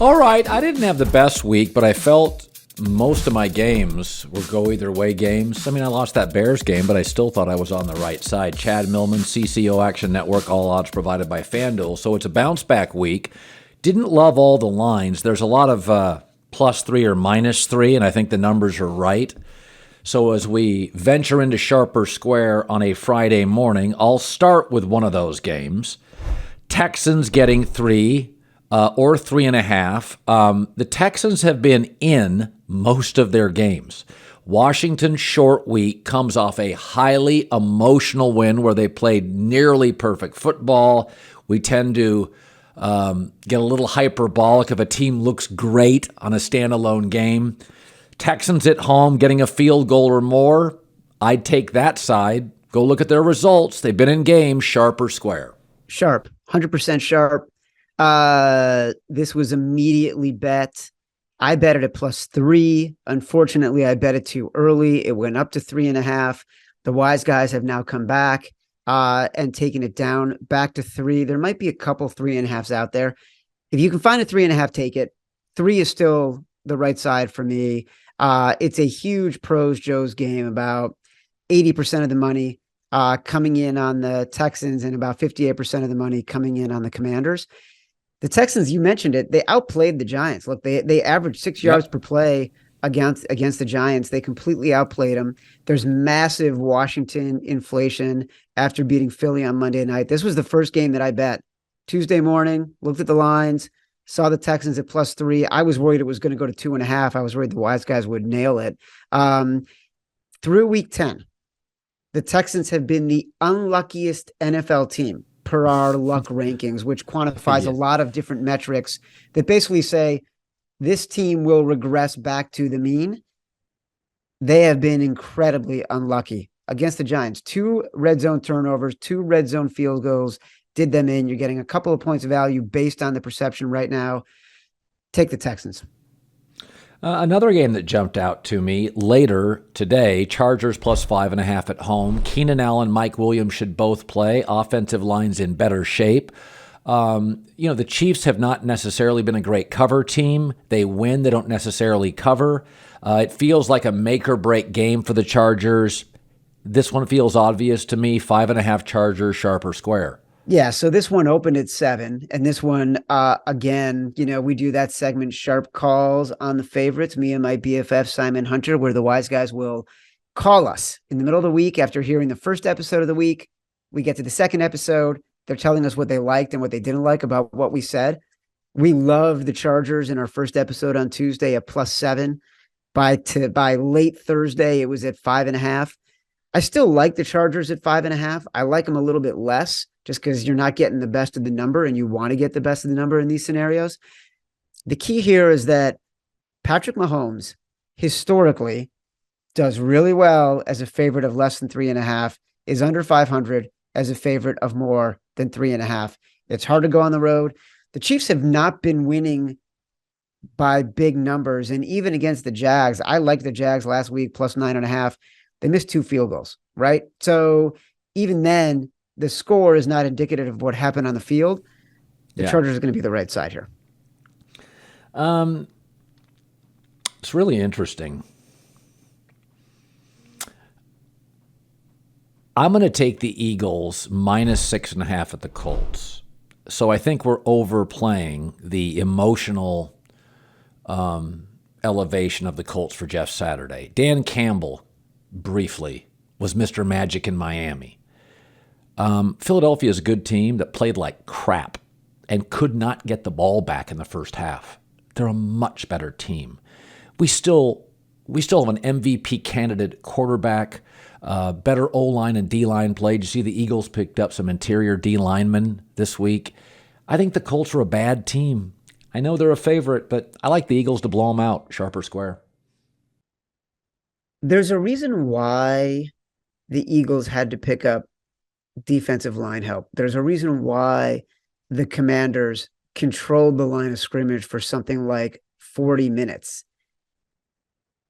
All right, I didn't have the best week, but I felt most of my games were go either way games. I mean, I lost that Bears game, but I still thought I was on the right side. Chad Millman, CCO Action Network, all odds provided by FanDuel. So it's a bounce back week. Didn't love all the lines. There's a lot of +3 or -3, and I think the numbers are right. So as we venture into Sharper Square on a Friday morning, I'll start with one of those games. Texans getting 3. Or 3.5. The Texans have been in most of their games. Washington's short week comes off a highly emotional win where they played nearly perfect football. We tend to get a little hyperbolic if a team looks great on a standalone game. Texans at home getting a field goal or more, I'd take that side. Go look at their results. They've been in games, sharp or square. Sharp, 100% sharp. This was immediately bet. I bet it at +3. Unfortunately, I bet it too early. It went up to 3.5. The wise guys have now come back and taken it down back to 3. There might be a couple 3.5s out there. If you can find a 3.5, take it. 3 is still the right side for me. It's a huge pros Joe's game. About 80% of the money coming in on the Texans and about 58% of the money coming in on the Commanders. The Texans, you mentioned it, they outplayed the Giants. Look, they averaged 6 yards per play against the Giants. They completely outplayed them. There's massive Washington inflation after beating Philly on Monday night. This was the first game that I bet. Tuesday morning, looked at the lines, saw the Texans at +3. I was worried it was going to go to 2.5. I was worried the wise guys would nail it. Through week 10, the Texans have been the unluckiest NFL team per our luck rankings, which quantifies a lot of different metrics that basically say this team will regress back to the mean. They have been incredibly unlucky against the Giants. 2 red zone turnovers, 2 red zone field goals did them in. You're getting a couple of points of value based on the perception right now. Take the Texans. Another game that jumped out to me later today, Chargers +5.5 at home. Keenan Allen, Mike Williams should both play. Offensive line's in better shape. The Chiefs have not necessarily been a great cover team. They win, they don't necessarily cover. It feels like a make-or-break game for the Chargers. This one feels obvious to me, 5.5 Chargers, sharp or square. Yeah, so this one opened at 7, and this one, again, we do that segment, Sharp Calls on the favorites, me and my BFF, Simon Hunter, where the wise guys will call us in the middle of the week after hearing the first episode of the week. We get to the second episode. They're telling us what they liked and what they didn't like about what we said. We love the Chargers in our first episode on Tuesday at +7. By late Thursday, it was at 5.5. I still like the Chargers at 5.5. I like them a little bit less just because you're not getting the best of the number and you want to get the best of the number in these scenarios. The key here is that Patrick Mahomes historically does really well as a favorite of less than 3.5, is under 500 as a favorite of more than 3.5. It's hard to go on the road. The Chiefs have not been winning by big numbers. And even against the Jags, I liked the Jags last week, +9.5. They missed 2 field goals, right? So even then, the score is not indicative of what happened on the field. The Chargers are going to be the right side here. It's really interesting. I'm going to take the Eagles -6.5 at the Colts. So I think we're overplaying the emotional elevation of the Colts for Jeff Saturday. Dan Campbell, briefly, was Mr. Magic in Miami. Philadelphia is a good team that played like crap and could not get the ball back in the first half. They're a much better team. We still have an MVP candidate quarterback, better O-line and D-line play. Did you see the Eagles picked up some interior D-linemen this week? I think the Colts are a bad team. I know they're a favorite, but I like the Eagles to blow them out, sharp or square. There's a reason why the Eagles had to pick up defensive line help. There's a reason why the Commanders controlled the line of scrimmage for something like 40 minutes.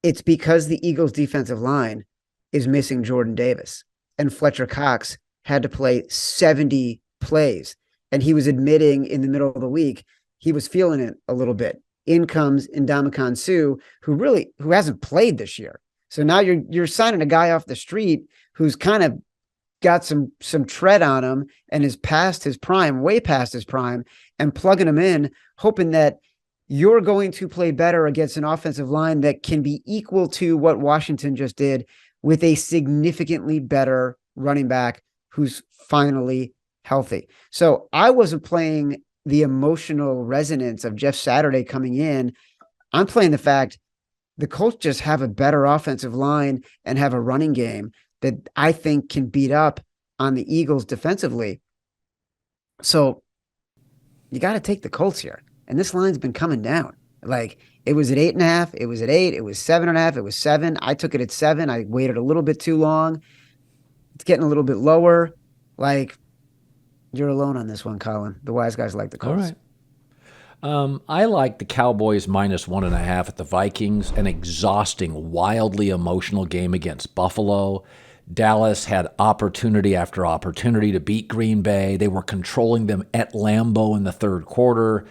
It's because the Eagles defensive line is missing Jordan Davis, and Fletcher Cox had to play 70 plays. And he was admitting in the middle of the week he was feeling it a little bit. In comes Ndamukong Suh, who hasn't played this year. So now you're signing a guy off the street who's kind of got some tread on him and is past his prime, way past his prime, and plugging him in, hoping that you're going to play better against an offensive line that can be equal to what Washington just did with a significantly better running back who's finally healthy. So I wasn't playing the emotional resonance of Jeff Saturday coming in. I'm playing the fact the Colts just have a better offensive line and have a running game that I think can beat up on the Eagles defensively. So you got to take the Colts here. And this line's been coming down. Like, it was at 8.5. It was at 8. It was 7.5. It was 7. I took it at 7. I waited a little bit too long. It's getting a little bit lower. Like, you're alone on this one, Colin. The wise guys like the Colts. All right. I like the Cowboys minus 1.5 at the Vikings, an exhausting, wildly emotional game against Buffalo. Dallas had opportunity after opportunity to beat Green Bay. They were controlling them at Lambeau in the third quarter.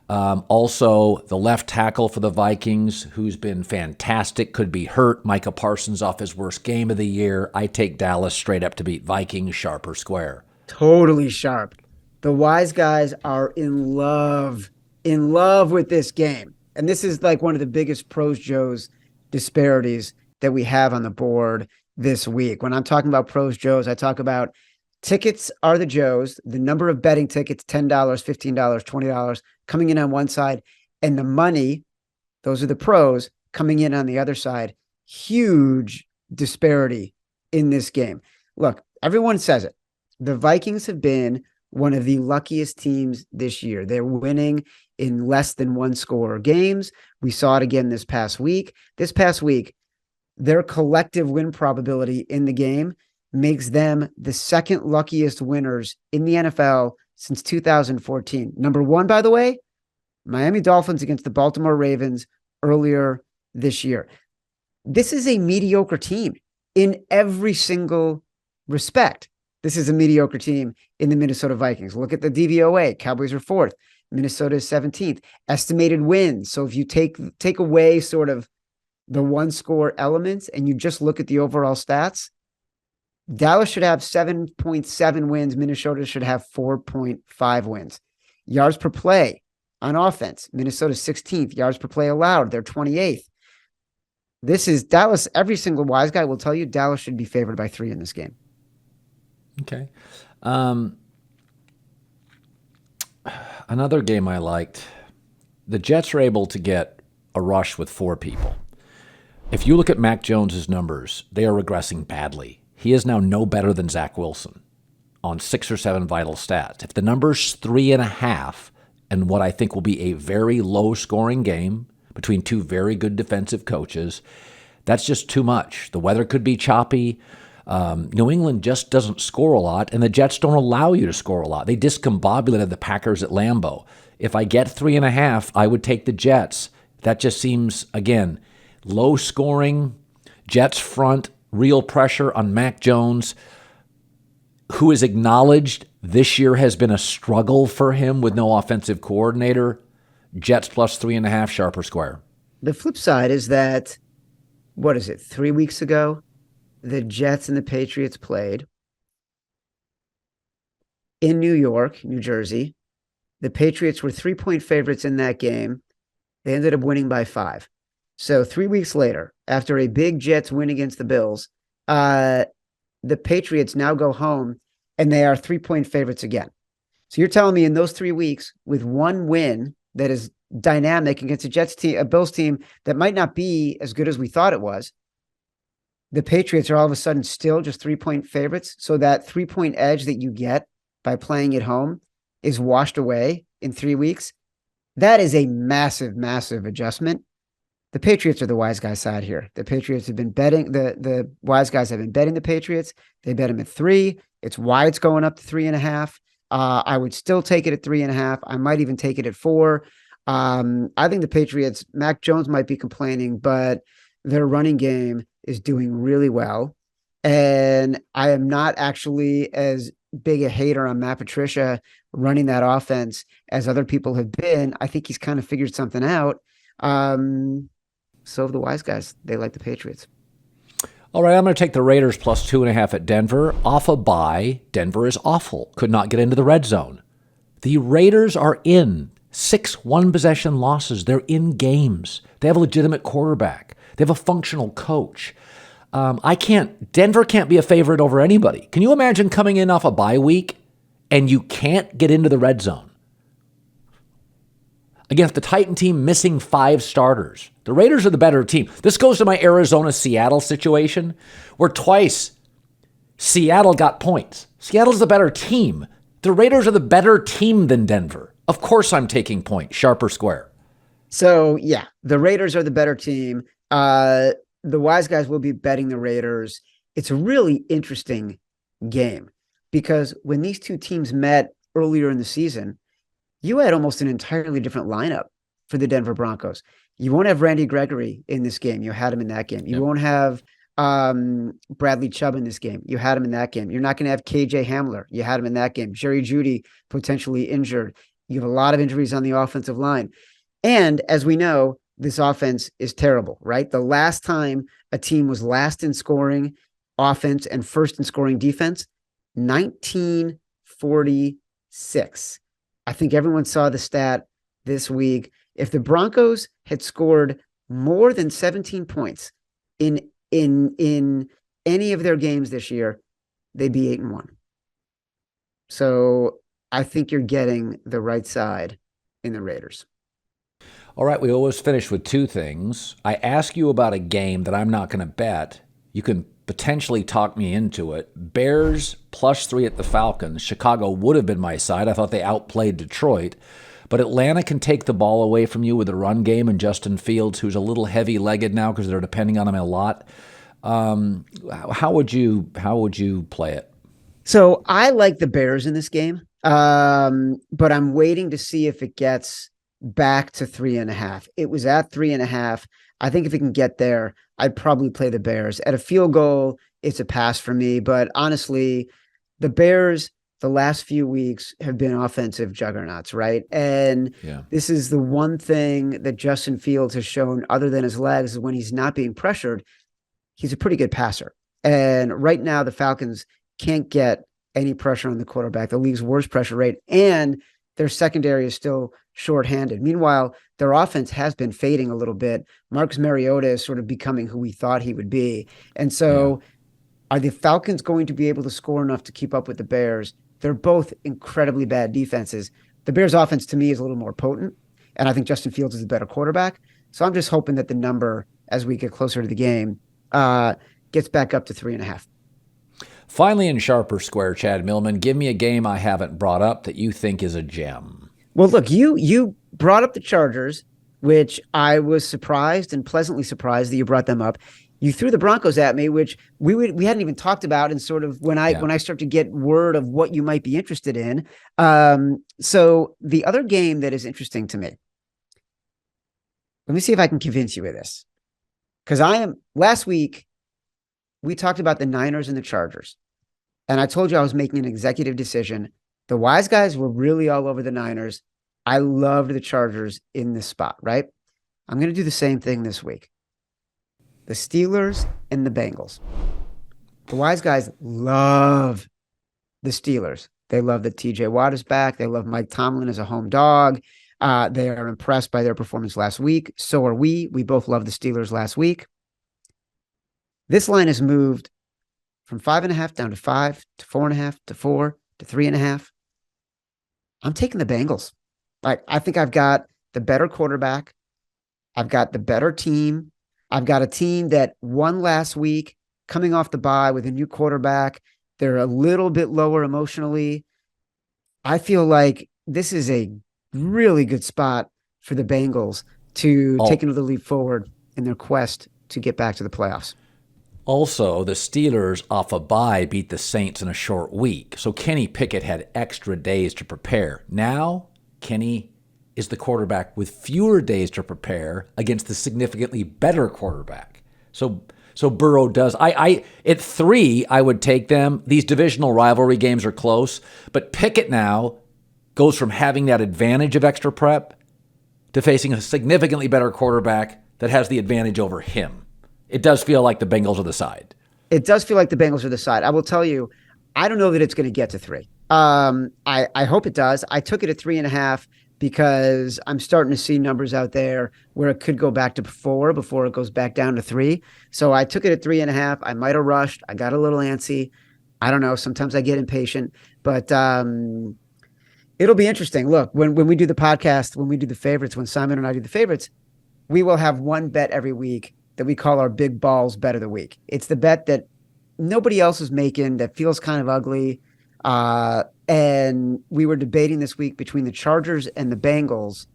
Also, the left tackle for the Vikings, who's been fantastic, could be hurt. Micah Parsons off his worst game of the year. I take Dallas straight up to beat Vikings, sharp or square. Totally sharp. The wise guys are in love with this game. And this is like one of the biggest pros Joes disparities that we have on the board this week. When I'm talking about pros Joes, I talk about tickets are the Joes, the number of betting tickets, $10, $15, $20 coming in on one side, and the money, those are the pros coming in on the other side. Huge disparity in this game. Look, everyone says it. The Vikings have been one of the luckiest teams this year. They're winning in less than one score games. We saw it again this past week. This past week, their collective win probability in the game makes them the second luckiest winners in the NFL since 2014. Number one, by the way, Miami Dolphins against the Baltimore Ravens earlier this year. This is a mediocre team in every single respect. This is a mediocre team in the Minnesota Vikings. Look at the DVOA. Cowboys are 4th. Minnesota is 17th. Estimated wins. So if you take away sort of the one score elements and you just look at the overall stats, Dallas should have 7.7 wins. Minnesota should have 4.5 wins. Yards per play on offense. Minnesota's 16th. Yards per play allowed. They're 28th. This is Dallas. Every single wise guy will tell you Dallas should be favored by 3 in this game. Okay. Another game I liked, the Jets are able to get a rush with 4 people. If you look at Mac Jones's numbers, they are regressing badly. He is now no better than Zach Wilson on 6 or 7 vital stats. If the number's 3.5 and what I think will be a very low-scoring game between 2 very good defensive coaches, that's just too much. The weather could be choppy. New England just doesn't score a lot, and the Jets don't allow you to score a lot. They discombobulated the Packers at Lambeau. If I get 3.5, I would take the Jets. That just seems, again, low scoring, Jets front, real pressure on Mac Jones, who is acknowledged this year has been a struggle for him with no offensive coordinator. Jets plus 3.5, sharp or square. The flip side is that, 3 weeks ago, the Jets and the Patriots played in New York, New Jersey. The Patriots were 3-point favorites in that game. They ended up winning by 5. So 3 weeks later, after a big Jets win against the Bills, the Patriots now go home and they are 3-point favorites again. So you're telling me in those 3 weeks, with one win that is dynamic against a Bills team that might not be as good as we thought it was, the Patriots are all of a sudden still just 3-point favorites. So that 3-point edge that you get by playing at home is washed away in 3 weeks. That is a massive, massive adjustment. The Patriots are the wise guy side here. The Patriots have been betting, the wise guys have been betting the Patriots. They bet them at 3. It's why it's going up to 3.5. I would still take it at 3.5. I might even take it at 4. I think the Patriots, Mac Jones might be complaining, but their running game is doing really well. And I am not actually as big a hater on Matt Patricia running that offense as other people have been. I think he's kind of figured something out. So the wise guys, they like the Patriots. All right, I'm going to take the Raiders plus 2.5 at Denver. Off a bye, Denver is awful. Could not get into the red zone. The Raiders are in 6 one-possession losses. They're in games. They have a legitimate quarterback. They have a functional coach. Denver can't be a favorite over anybody. Can you imagine coming in off a bye week and you can't get into the red zone? Against the Titan team missing 5 starters. The Raiders are the better team. This goes to my Arizona-Seattle situation, where twice Seattle got points. Seattle's the better team. The Raiders are the better team than Denver. Of course I'm taking points, sharp or square. So, yeah, the Raiders are the better team. The wise guys will be betting the Raiders. It's a really interesting game because when these two teams met earlier in the season, you had almost an entirely different lineup for the Denver Broncos. You won't have Randy Gregory in this game. You had him in that game. You won't have Bradley Chubb in this game. You had him in that game. You're not going to have KJ Hamler. You had him in that game. Jerry Jeudy potentially injured. You have a lot of injuries on the offensive line. And as we know, this offense is terrible, right? The last time a team was last in scoring offense and first in scoring defense, 1946. I think everyone saw the stat this week. If the Broncos had scored more than 17 points in any of their games this year, they'd be 8-1. So I think you're getting the right side in the Raiders. All right, we always finish with 2 things. I ask you about a game that I'm not going to bet. You can potentially talk me into it. Bears plus 3 at the Falcons. Chicago would have been my side. I thought they outplayed Detroit. But Atlanta can take the ball away from you with the run game and Justin Fields, who's a little heavy-legged now because they're depending on him a lot. How would you play it? So I like the Bears in this game, but I'm waiting to see if it gets back to 3.5. It was at 3.5. I think if it can get there, I'd probably play the Bears. At a field goal, it's a pass for me. But honestly, the Bears, the last few weeks have been offensive juggernauts, right? And This is the one thing that Justin Fields has shown other than his legs is when he's not being pressured, he's a pretty good passer. And right now, the Falcons can't get any pressure on the quarterback, the league's worst pressure rate, and their secondary is still shorthanded. Meanwhile, their offense has been fading a little bit. Marcus Mariota is sort of becoming who we thought he would be. And so are the Falcons going to be able to score enough to keep up with the Bears? They're both incredibly bad defenses. The Bears offense to me is a little more potent, and I think Justin Fields is a better quarterback. So I'm just hoping that the number as we get closer to the game gets back up to 3.5. Finally, in sharper square, Chad Millman, give me a game I haven't brought up that you think is a gem. Well, look, you brought up the Chargers, which I was surprised and pleasantly surprised that you brought them up. You threw the Broncos at me, which we hadn't even talked about, and sort of when I start to get word of what you might be interested in. So the other game that is interesting to me, let me see if I can convince you of this, because last week we talked about the Niners and the Chargers, and I told you I was making an executive decision. The wise guys were really all over the Niners. I loved the Chargers in this spot, right? I'm going to do the same thing this week. The Steelers and the Bengals. The wise guys love the Steelers. They love that TJ Watt is back. They love Mike Tomlin as a home dog. They are impressed by their performance last week. So are we. We both love the Steelers last week. This line has moved from 5.5 down to 5 to 4.5 to 4 to 3.5. I'm taking the Bengals. I think I've got the better quarterback. I've got the better team. I've got a team that won last week, coming off the bye with a new quarterback. They're a little bit lower emotionally. I feel like this is a really good spot for the Bengals to take another leap forward in their quest to get back to the playoffs. Also, the Steelers off a bye beat the Saints in a short week, so Kenny Pickett had extra days to prepare. Now, Kenny is the quarterback with fewer days to prepare against the significantly better quarterback. So So Burrow does. I at 3, I would take them. These divisional rivalry games are close, but Pickett now goes from having that advantage of extra prep to facing a significantly better quarterback that has the advantage over him. It does feel like the Bengals are the side. It does feel like the Bengals are the side. I will tell you, I don't know that it's going to get to 3. I hope it does. I took it at 3.5 because I'm starting to see numbers out there where it could go back to 4 before it goes back down to 3. So I took it at 3.5. I might have rushed. I got a little antsy. I don't know. Sometimes I get impatient, but it'll be interesting. Look, when we do the podcast, when we do the favorites, when Simon and I do the favorites, we will have one bet every week that we call our big balls bet of the week. It's the bet that nobody else is making, that feels kind of ugly. And we were debating this week between the Chargers and the Bengals,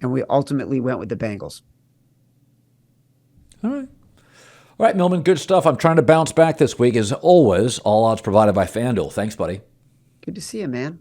and we ultimately went with the Bengals. All right, Millman, good stuff. I'm trying to bounce back this week. As always, all odds provided by FanDuel. Thanks, buddy. Good to see you, man.